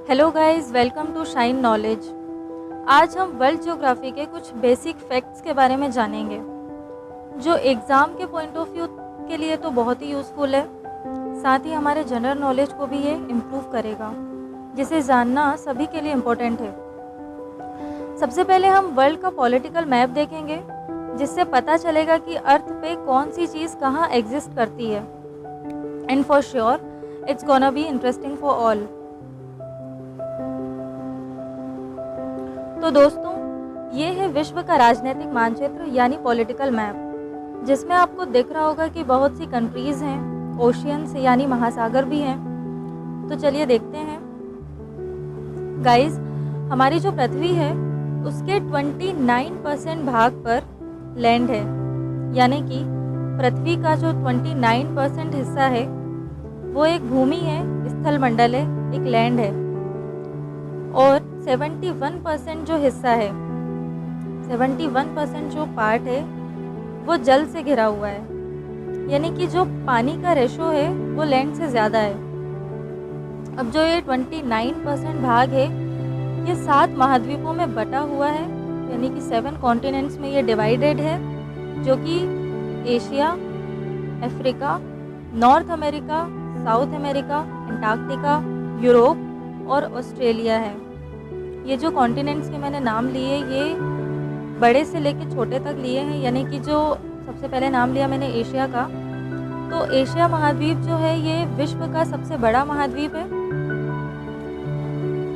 Hello guys, welcome to shine knowledge. आज हम world geography के कुछ बेसिक फैक्ट्स के बारे में जानेंगे जो एग्ज़ाम के पॉइंट ऑफ व्यू के लिए तो बहुत ही यूज़फुल है, साथ ही हमारे जनरल नॉलेज को भी ये इम्प्रूव करेगा, जिसे जानना सभी के लिए इम्पोर्टेंट है। सबसे पहले हम वर्ल्ड का पॉलिटिकल मैप देखेंगे, जिससे पता चलेगा कि अर्थ पे कौन सी चीज़ कहाँ एग्जिस्ट करती है। And for sure it's gonna be interesting for all. तो दोस्तों, ये है विश्व का राजनीतिक मानचित्र यानी पॉलिटिकल मैप, जिसमें आपको दिख रहा होगा कि बहुत सी कंट्रीज़ हैं, ओशियंस यानी महासागर भी हैं। तो चलिए देखते हैं। गाइस, हमारी जो पृथ्वी है उसके 29% भाग पर लैंड है, यानी कि पृथ्वी का जो 29% हिस्सा है वो एक भूमि है, स्थल मंडल है, एक लैंड है। और 71% जो हिस्सा है, 71% जो पार्ट है वो जल से घिरा हुआ है, यानी कि जो पानी का रेशो है वो लैंड से ज़्यादा है। अब जो ये 29% भाग है ये 7 महाद्वीपों में बटा हुआ है, यानी कि 7 कॉन्टिनेंट्स में ये डिवाइडेड है, जो कि Asia, Africa, north America, south America, Antarctica, Europe और ऑस्ट्रेलिया है। ये जो कॉन्टिनेंट्स के मैंने नाम लिए ये बड़े से लेकर छोटे तक लिए हैं, यानी कि जो सबसे पहले नाम लिया मैंने एशिया का, तो एशिया महाद्वीप जो है ये विश्व का सबसे बड़ा महाद्वीप है।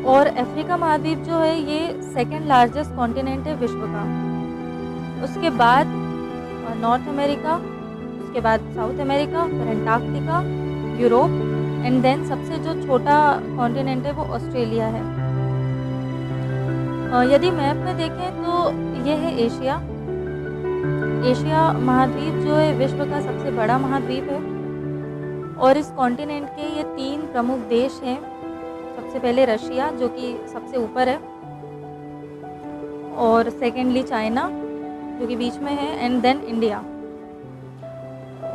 और अफ्रीका महाद्वीप जो है ये सेकंड लार्जेस्ट कॉन्टिनेंट है विश्व का। उसके बाद नॉर्थ अमेरिका, उसके बाद साउथ अमेरिका, फिर अंटार्कटिका, यूरोप, एंड देन सबसे जो छोटा कॉन्टिनेंट है वो ऑस्ट्रेलिया है। यदि मैप में देखें तो ये है एशिया। एशिया महाद्वीप जो है विश्व का सबसे बड़ा महाद्वीप है और इस कॉन्टिनेंट के ये 3 प्रमुख देश हैं। सबसे पहले रशिया, जो कि सबसे ऊपर है, और सेकेंडली चाइना, जो कि बीच में है, एंड देन इंडिया।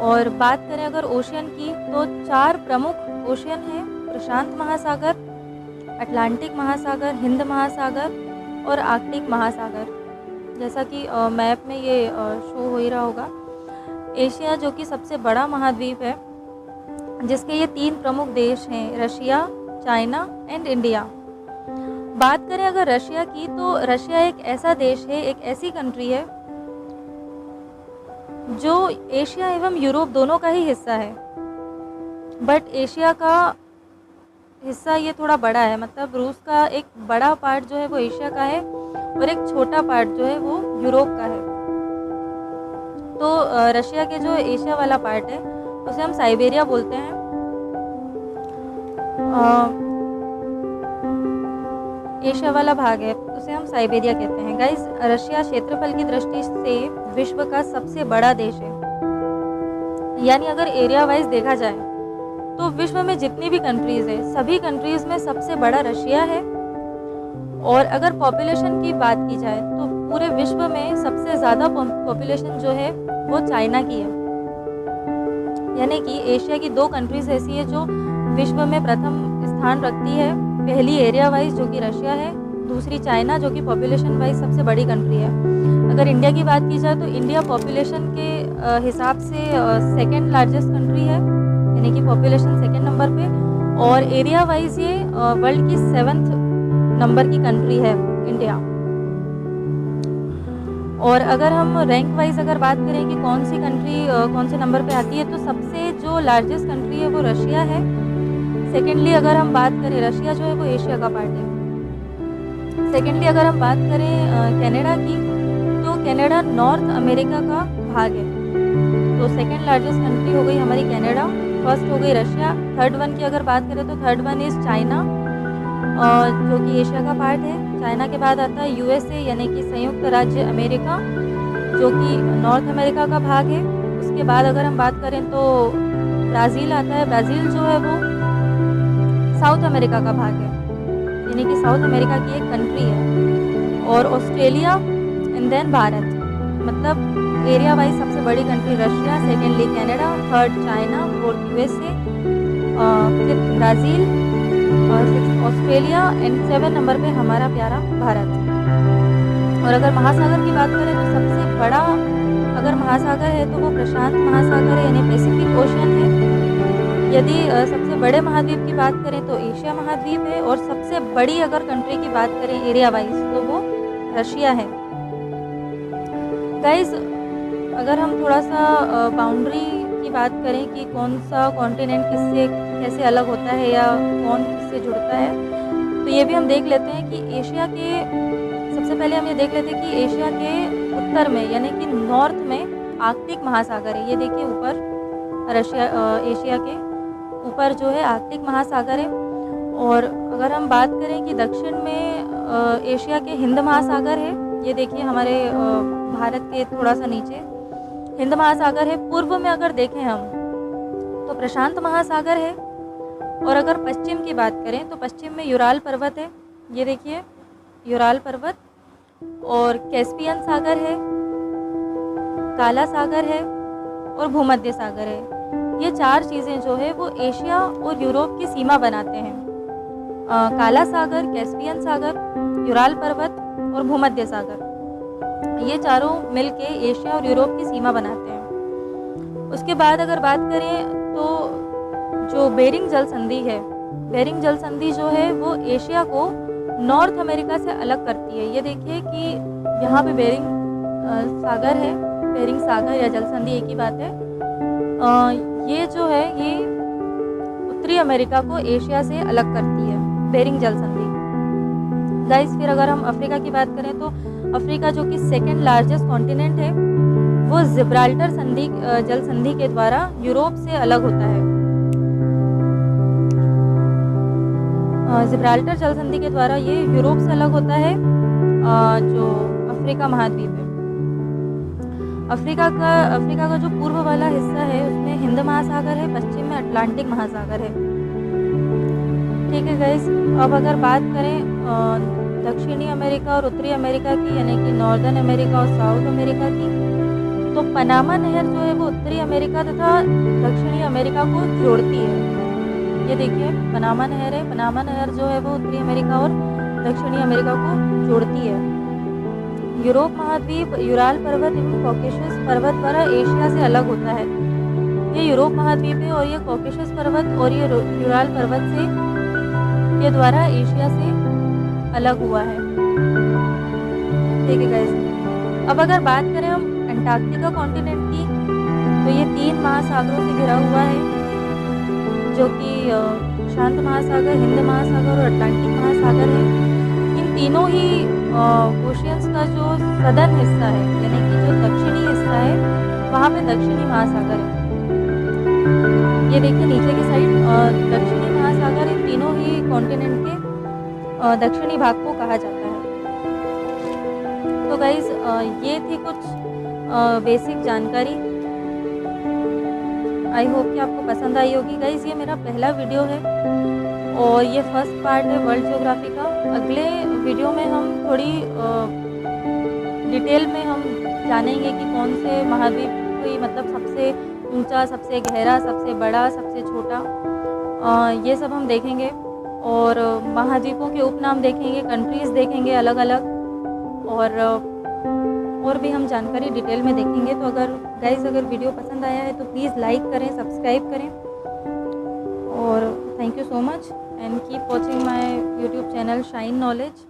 और बात करें अगर ओशियन की, तो 4 प्रमुख ओशियन हैं: प्रशांत महासागर, अटलांटिक महासागर, हिंद महासागर और आर्कटिक महासागर। जैसा कि मैप में ये शो हो ही रहा होगा। एशिया जो कि सबसे बड़ा महाद्वीप है, जिसके ये 3 प्रमुख देश हैं: रशिया, चाइना एंड इंडिया। बात करें अगर रशिया की, तो रशिया एक ऐसा देश है, एक ऐसी कंट्री है जो एशिया एवं यूरोप दोनों का ही हिस्सा है, बट एशिया का हिस्सा ये थोड़ा बड़ा है। मतलब रूस का एक बड़ा पार्ट जो है वो एशिया का है और एक छोटा पार्ट जो है वो यूरोप का है। तो रशिया के जो एशिया वाला पार्ट है उसे हम साइबेरिया बोलते हैं। एशिया वाला भाग है उसे हम साइबेरिया कहते हैं। गाइस, रशिया क्षेत्रफल की दृष्टि से विश्व का सबसे बड़ा देश है, यानी अगर एरिया वाइज देखा जाए तो विश्व में जितनी भी कंट्रीज़ है सभी कंट्रीज़ में सबसे बड़ा रशिया है। और अगर पॉपुलेशन की बात की जाए तो पूरे विश्व में सबसे ज़्यादा पॉपुलेशन जो है वो चाइना की है, यानी कि एशिया की 2 कंट्रीज़ ऐसी है जो विश्व में प्रथम स्थान रखती है। पहली एरिया वाइज जो कि रशिया है, दूसरी चाइना जो कि पॉपुलेशन वाइज सबसे बड़ी कंट्री है। अगर इंडिया की बात की जाए तो इंडिया पॉपुलेशन के हिसाब से सेकंड लार्जेस्ट कंट्री है, यानी कि पॉपुलेशन सेकंड नंबर पे, और एरिया वाइज ये वर्ल्ड की 7th नंबर की कंट्री है इंडिया। और अगर हम रैंक वाइज अगर बात करें कि कौन सी कंट्री कौन से नंबर पे आती है, तो सबसे जो लार्जेस्ट कंट्री है वो रशिया है। सेकेंडली अगर हम बात करें, रशिया जो है वो एशिया का पार्ट है। सेकेंडली अगर हम बात करें कनाडा की, तो कनाडा नॉर्थ अमेरिका का भाग है। तो सेकेंड लार्जेस्ट कंट्री हो गई हमारी कनाडा, फर्स्ट हो गई रशिया, थर्ड वन की अगर बात करें तो थर्ड वन इज़ चाइना, जो कि एशिया का पार्ट है। चाइना के बाद आता है यूएसए, यानी कि संयुक्त राज्य अमेरिका, जो कि नॉर्थ अमेरिका का भाग है। उसके बाद अगर हम बात करें तो ब्राज़ील आता है। ब्राज़ील जो है वो साउथ अमेरिका का भाग है, यानी कि साउथ अमेरिका की एक कंट्री है। और ऑस्ट्रेलिया एंड देन भारत, मतलब एरिया वाइज सबसे बड़ी country Russia, secondly Canada, third China, fourth USA, fifth Brazil, Australia and 7 number पे हमारा प्यारा भारत। और अगर महासागर की बात करें तो सबसे बड़ा अगर महासागर है तो वो प्रशांत महासागर है, यानी पैसिफिक ओशन है। यदि सबसे बड़े महाद्वीप की बात करें तो एशिया महाद्वीप है। और सबसे बड़ी अगर कंट्री की बात करें एरिया वाइज तो वो रशिया है। गाइस, अगर हम थोड़ा सा बाउंड्री की बात करें कि कौन सा कॉन्टिनेंट किससे कैसे अलग होता है या कौन किससे जुड़ता है, तो ये भी हम देख लेते हैं कि एशिया के सबसे पहले हम ये देख लेते हैं कि एशिया के उत्तर में यानी कि नॉर्थ में आर्कटिक महासागर है। ये देखिए ऊपर एशिया के ऊपर जो है आर्कटिक महासागर है। और अगर हम बात करें कि दक्षिण में एशिया के हिंद महासागर है। ये देखिए हमारे भारत के थोड़ा सा नीचे हिंद महासागर है। पूर्व में अगर देखें हम तो प्रशांत महासागर है। और अगर पश्चिम की बात करें तो पश्चिम में यूराल पर्वत है। ये देखिए यूराल पर्वत। और कैस्पियन सागर है, काला सागर है और भूमध्य सागर है। ये 4 चीज़ें जो है वो एशिया और यूरोप की सीमा बनाते हैं। काला सागर, कैस्पियन सागर, यूराल पर्वत और भूमध्य सागर, ये चारों मिलके एशिया और यूरोप की सीमा बनाते हैं। उसके बाद अगर बात करें तो जो बेरिंग जल संधि है, बेरिंग जल संधि जो है वो एशिया को नॉर्थ अमेरिका से अलग करती है। ये देखिए कि यहाँ पे बेरिंग सागर है, बेरिंग सागर या जल संधि एक ही बात है। ये जो है ये उत्तरी अमेरिका को एशिया से अलग करती है, बेरिंग जल संधि। गाइस, फिर अगर हम अफ्रीका की बात करें तो अफ्रीका जो कि सेकेंड लार्जेस्ट कॉन्टिनेंट है वो जिब्राल्टर संधि जल संधि के द्वारा यूरोप से अलग होता है। जिब्राल्टर जल संधि के द्वारा ये यूरोप से अलग होता है जो अफ्रीका महाद्वीप है। अफ्रीका का जो पूर्व वाला हिस्सा है उसमें हिंद महासागर है, पश्चिम में अटलांटिक महासागर है। ठीक है गाइस, अब अगर बात करें दक्षिणी अमेरिका और उत्तरी अमेरिका की, यानी कि नॉर्दर्न अमेरिका और साउथ अमेरिका की, तो पनामा नहर जो है वो उत्तरी अमेरिका तथा दक्षिणी अमेरिका को जोड़ती है। ये देखिए पनामा नहर है। पनामा नहर जो है वो उत्तरी अमेरिका और दक्षिणी अमेरिका को जोड़ती है। यूरोप महाद्वीप यूराल पर्वत एवं कॉकेशस पर्वत द्वारा एशिया से अलग होता है। ये यूरोप महाद्वीप है और ये कॉकेशस पर्वत और ये यूराल पर्वत से के द्वारा एशिया से अलग हुआ है। ठीक है गाइस, अब अगर बात करें हम अंटार्कटिका कॉन्टिनेंट की, तो ये 3 महासागरों से घिरा हुआ है जो कि शांत महासागर, हिंद महासागर और अटलांटिक महासागर है। इन तीनों ही ओशियंस का जो सदर्न हिस्सा है यानी कि जो दक्षिणी हिस्सा है वहाँ पे दक्षिणी महासागर है। ये देखिए नीचे की साइड दक्षिणी महासागर इन तीनों ही कॉन्टिनेंट के दक्षिणी भाग को कहा जाता है। तो गाइज ये थी कुछ बेसिक जानकारी। आई होप कि आपको पसंद आई होगी। गाइज ये मेरा पहला वीडियो है और ये फर्स्ट पार्ट है वर्ल्ड ज्योग्राफी का। अगले वीडियो में हम थोड़ी डिटेल में हम जानेंगे कि कौन से महाद्वीप कोई मतलब सबसे ऊंचा, सबसे गहरा, सबसे बड़ा, सबसे छोटा, ये सब हम देखेंगे। और महाद्वीपों के उपनाम देखेंगे, कंट्रीज़ देखेंगे अलग अलग, और भी हम जानकारी डिटेल में देखेंगे। तो अगर वीडियो पसंद आया है तो प्लीज़ लाइक करें, सब्सक्राइब करें और thank you so much and keep watching my YouTube channel shine knowledge.